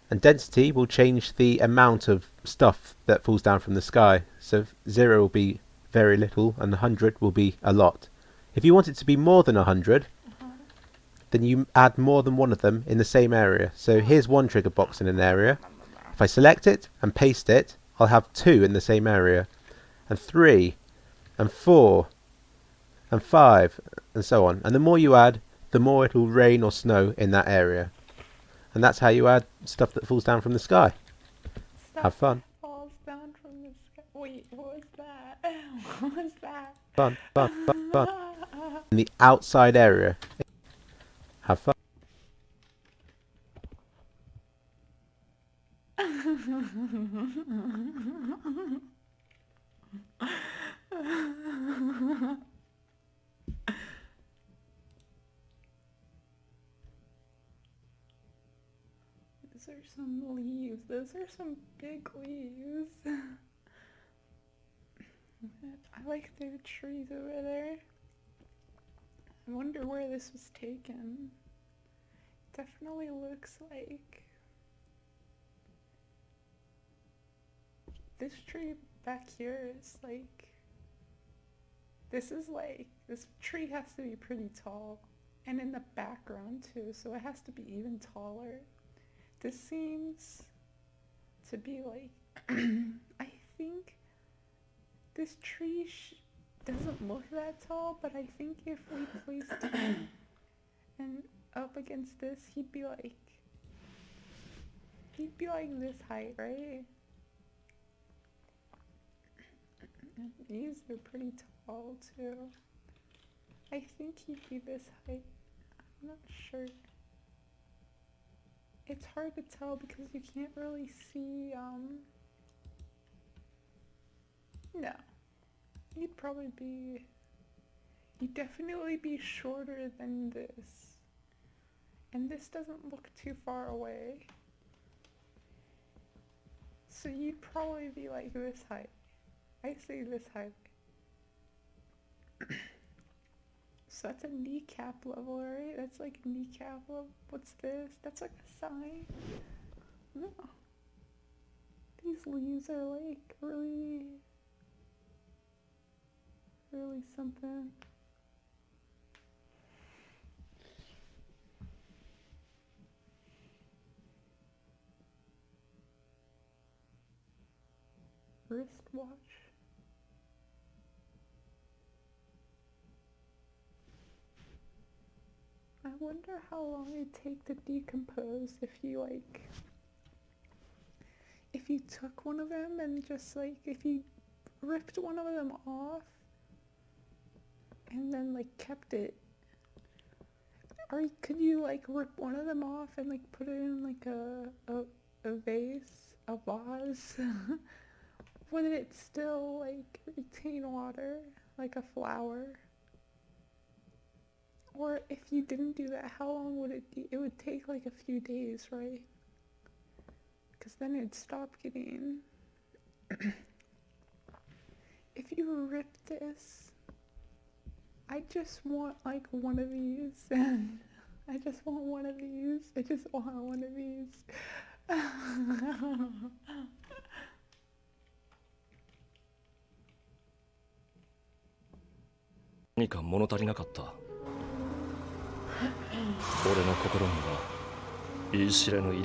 And density will change the amount of stuff that falls down from the sky. So 0 will be very little and 100 will be a lot. If you want it to be more than 100, then you add more than one of them in the same area. So here's one trigger box in an area. If I select it and paste it, I'll have 2 in the same area, and 3, and 4, and 5, and so on. And the more you add, the more it will rain or snow in that area. And that's how you add stuff that falls down from the sky. Have Stuff fun. that falls down from the sky. Wait, what was that? What was that? Fun, fun, fun, fun. In the outside area. Have fun. Those are some leaves. Those are some big leaves. I like the trees over there. I wonder where this was taken. Definitely looks like this tree back here is like, this tree has to be pretty tall. And in the background too, so it has to be even taller. This seems to be like, I think this tree doesn't look that tall, but I think if we placed him and up against this, he'd be like this height, right? These are pretty tall too. I think he'd be this height. I'm not sure. It's hard to tell because you can't really see, no. He'd definitely be shorter than this. And this doesn't look too far away. So you'd probably be like this height. I say this height. So that's a kneecap level, right? That's like kneecap level. What's this? That's like a sign. No. These leaves are like really, really something. Wristwatch. I wonder how long it'd take to decompose if you took one of them and just like, if you ripped one of them off and then like kept it. Or could you like rip one of them off and like put it in like a vase, a vase? Would it still like retain water like a flower? Or if you didn't do that, how long would it be? It would take like a few days, right? Because then it'd stop getting. If you rip this, I just want like one of these. I just want one of these. I just want one of these. 何か物足りなかった。俺の心には言い知れぬ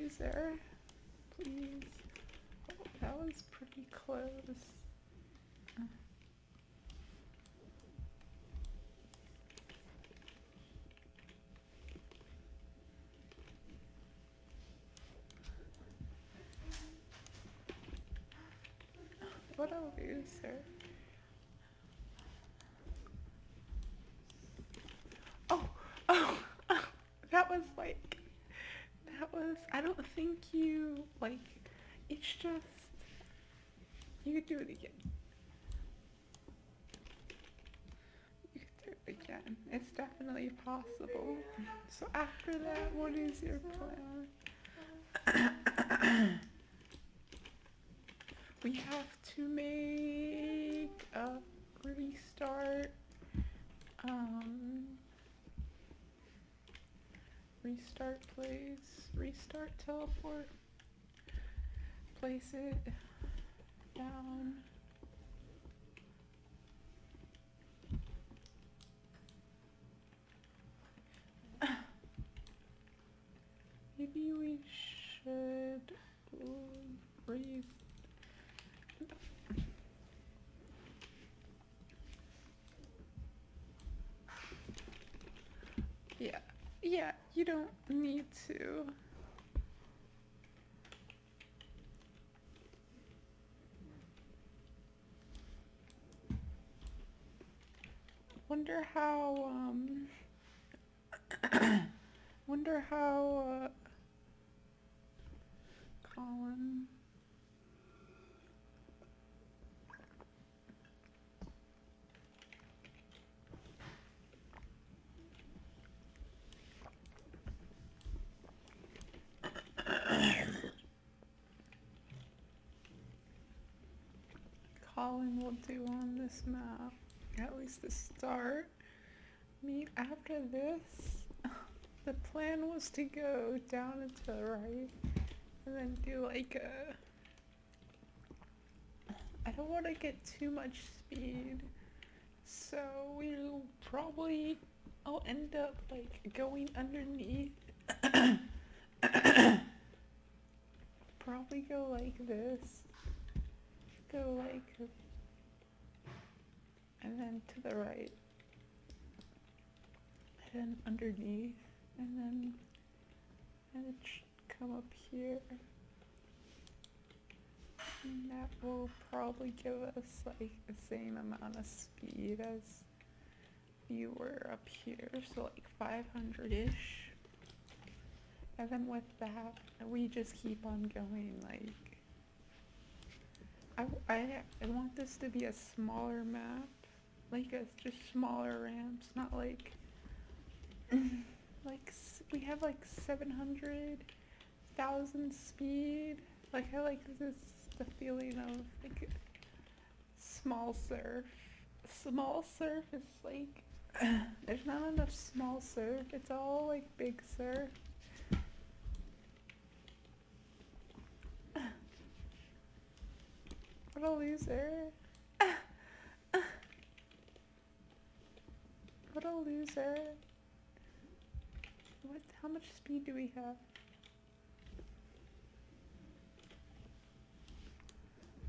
loser. Please. Oh, that was pretty close. What a loser. Oh, that was like, I don't think you, like, it's just, you could do it again. You could do it again. It's definitely possible. So after that, what is your plan? We have to make a restart, restart place, restart teleport, place it down. Maybe we should raise. Yeah, you don't need to. Wonder how, Colin. Colin will do on this map, at least the start. After this, the plan was to go down and to the right, and then do like a, I don't want to get too much speed, so I'll end up like going underneath. Probably go like this, and then to the right, and then underneath, and then come up here. And that will probably give us like the same amount of speed as you were up here, so like 500-ish. And then with that, we just keep on going. Like, I want this to be a smaller map, like just smaller ramps, not like we have like 700,000 speed. Like I like the feeling of like small surf. Small surf is like there's not enough small surf. It's all like big surf. What a loser. What a loser. How much speed do we have?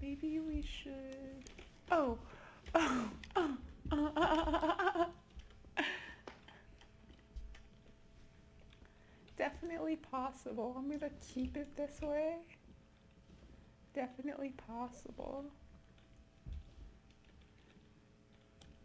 Maybe we should. Definitely possible. I'm gonna keep it this way. Definitely possible.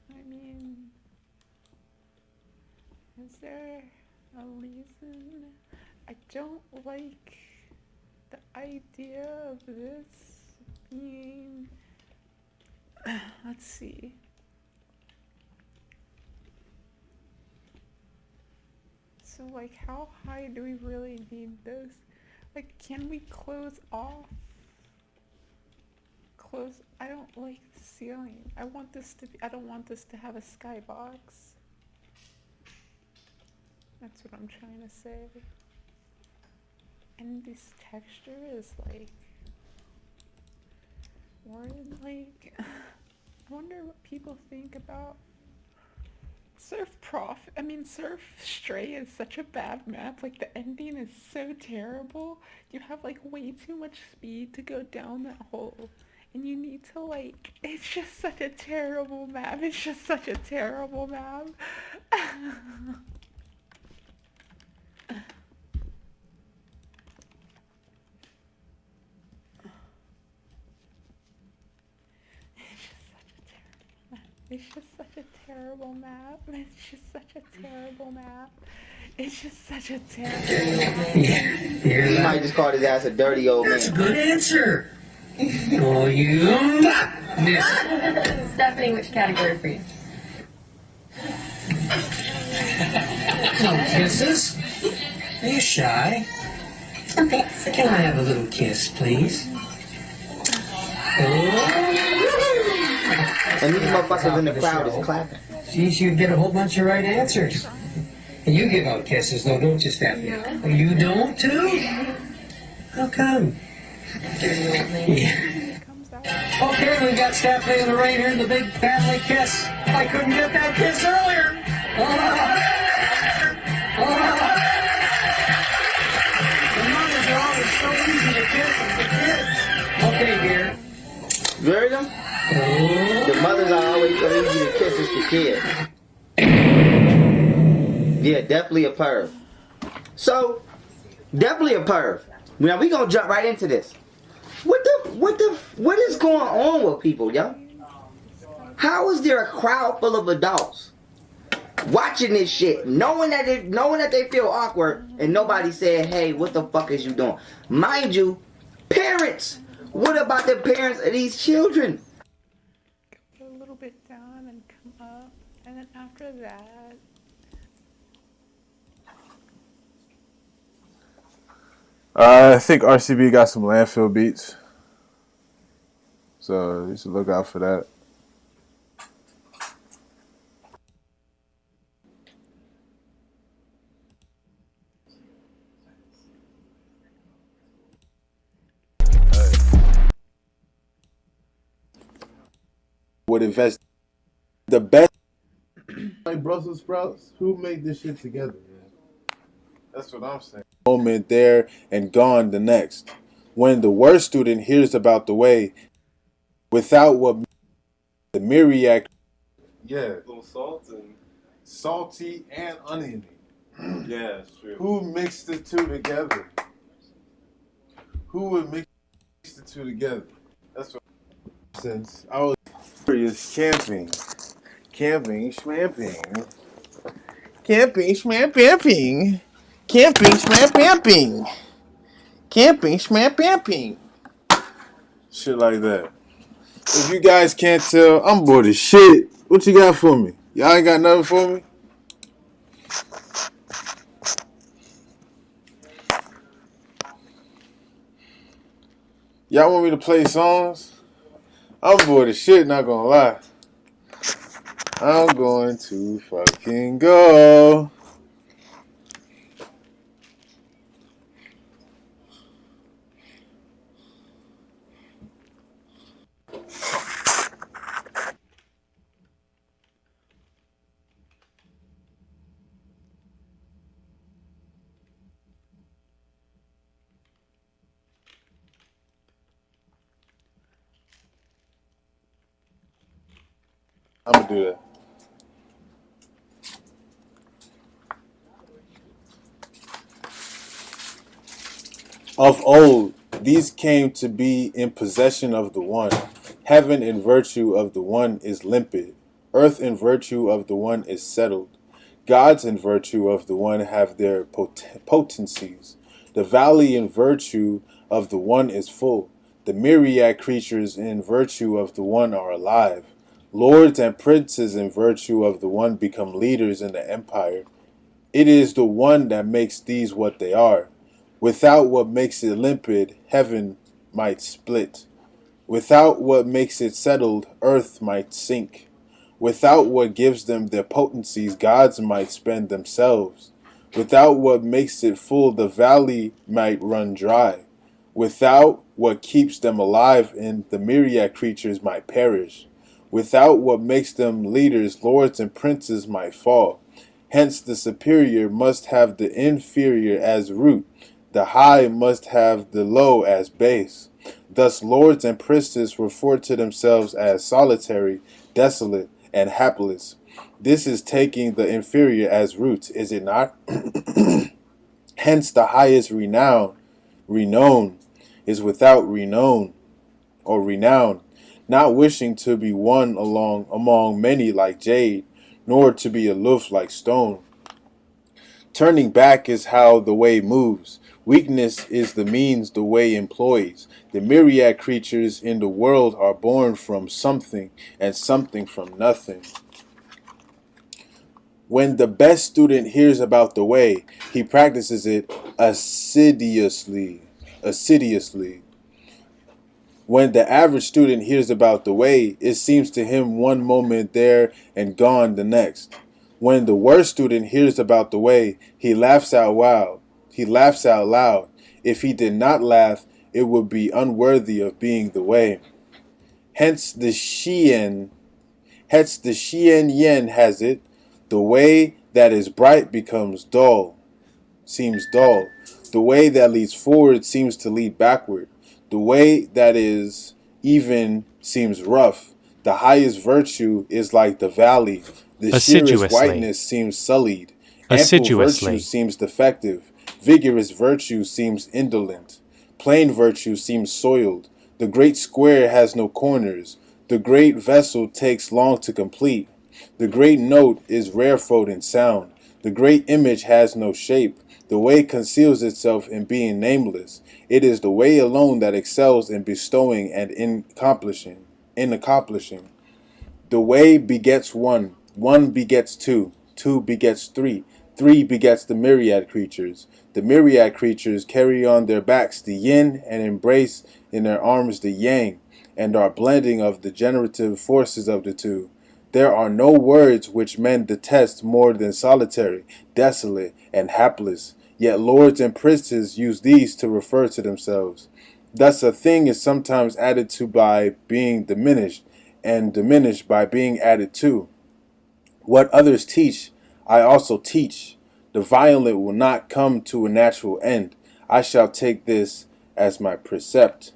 I mean, is there a reason? I don't like the idea of this being, let's see. So like how high do we really need this? Like can we close off? I don't like the ceiling. I don't want this to have a skybox. That's what I'm trying to say. And this texture is like, I wonder what people think about Surf Stray is such a bad map. Like, the ending is so terrible. You have, like, way too much speed to go down that hole. And you need to, like, it's just such a terrible map. It's just such a terrible map. It's just such a terrible map. It's just such a terrible map. It's just such a terrible map. You might just call his ass a dirty old man. That's a good answer. Oh, you miss. Stephanie, which category for you? No kisses. Are you shy? Okay. Can I have a little kiss, please? Oh. And these motherfuckers in the crowd is clapping. Geez, you get a whole bunch of right answers. And you give out kisses, though, don't you, Stephanie? No. You don't, too? How come? It comes out. Okay, we got Stephanie and Lorraine here in the big family kiss. I couldn't get that kiss earlier. The mothers are always so easy to kiss as the kids. Okay, dear. You heard them? The mothers are always so easy to kiss as the kids. Yeah, definitely a perv. So, definitely a perv. Now we gonna jump right into this. What is going on with people, yo? How is there a crowd full of adults watching this shit, knowing that they feel awkward, and nobody said, "Hey, what the fuck is you doing?" Mind you, parents. What about the parents of these children? Go a little bit down and come up, and then after that, I think RCB got some landfill beats, so you should look out for that. Would invest the best like Brussels sprouts. Who made this shit together, man? That's what I'm saying. moment there and gone the next. When the worst student hears about the way, without what the myriad. Yeah, a little salty and oniony. Yeah, it's true. Who mixed the two together? Who would mix the two together? That's what. Since I was camping, schmamping, camping, schmamping, camping, schmamping, camping, schmamping, Shit like that. If you guys can't tell, I'm bored as shit. What you got for me? Y'all ain't got nothing for me? Y'all want me to play songs? I'm bored as shit, not gonna lie. I'm going to fucking go. I'm gonna do that. Of old, these came to be in possession of the One. Heaven in virtue of the One is limpid. Earth in virtue of the One is settled. Gods in virtue of the One have their potencies. The valley in virtue of the One is full. The myriad creatures in virtue of the One are alive. Lords and princes in virtue of the One become leaders in the empire. It is the One that makes these what they are. Without what makes it limpid, heaven might split. Without what makes it settled, earth might sink. Without what gives them their potencies, gods might spend themselves. Without what makes it full, the valley might run dry. Without what keeps them alive, and the myriad creatures might perish. Without what makes them leaders, lords and princes might fall. Hence the superior must have the inferior as root. The high must have the low as base. Thus lords and princes refer to themselves as solitary, desolate, and hapless. This is taking the inferior as root, is it not? Hence the highest renown is without renown or renown, not wishing to be one among many like jade, nor to be aloof like stone. Turning back is how the way moves. Weakness is the means the way employs. The myriad creatures in the world are born from something, and something from nothing. When the best student hears about the way, he practices it assiduously. When the average student hears about the way, it seems to him one moment there and gone the next. When the worst student hears about the way, he laughs out loud. If he did not laugh, it would be unworthy of being the way. Hence the Xian Yen has it, the way that is bright seems dull. The way that leads forward seems to lead backward. The way that is even seems rough. The highest virtue is like the valley. The sheerest whiteness seems sullied. Ample virtue seems defective. Vigorous virtue seems indolent. Plain virtue seems soiled. The great square has no corners. The great vessel takes long to complete. The great note is rarefoot in sound. The great image has no shape. The way conceals itself in being nameless. It is the way alone that excels in bestowing and in accomplishing. The way begets one begets two begets three begets the myriad creatures. The myriad creatures carry on their backs the yin and embrace in their arms the yang, and are blending of the generative forces of the two. There are no words which men detest more than solitary, desolate, and hapless. Yet lords and princes use these to refer to themselves. Thus a thing is sometimes added to by being diminished, and diminished by being added to. What others teach, I also teach. The violent will not come to a natural end. I shall take this as my precept.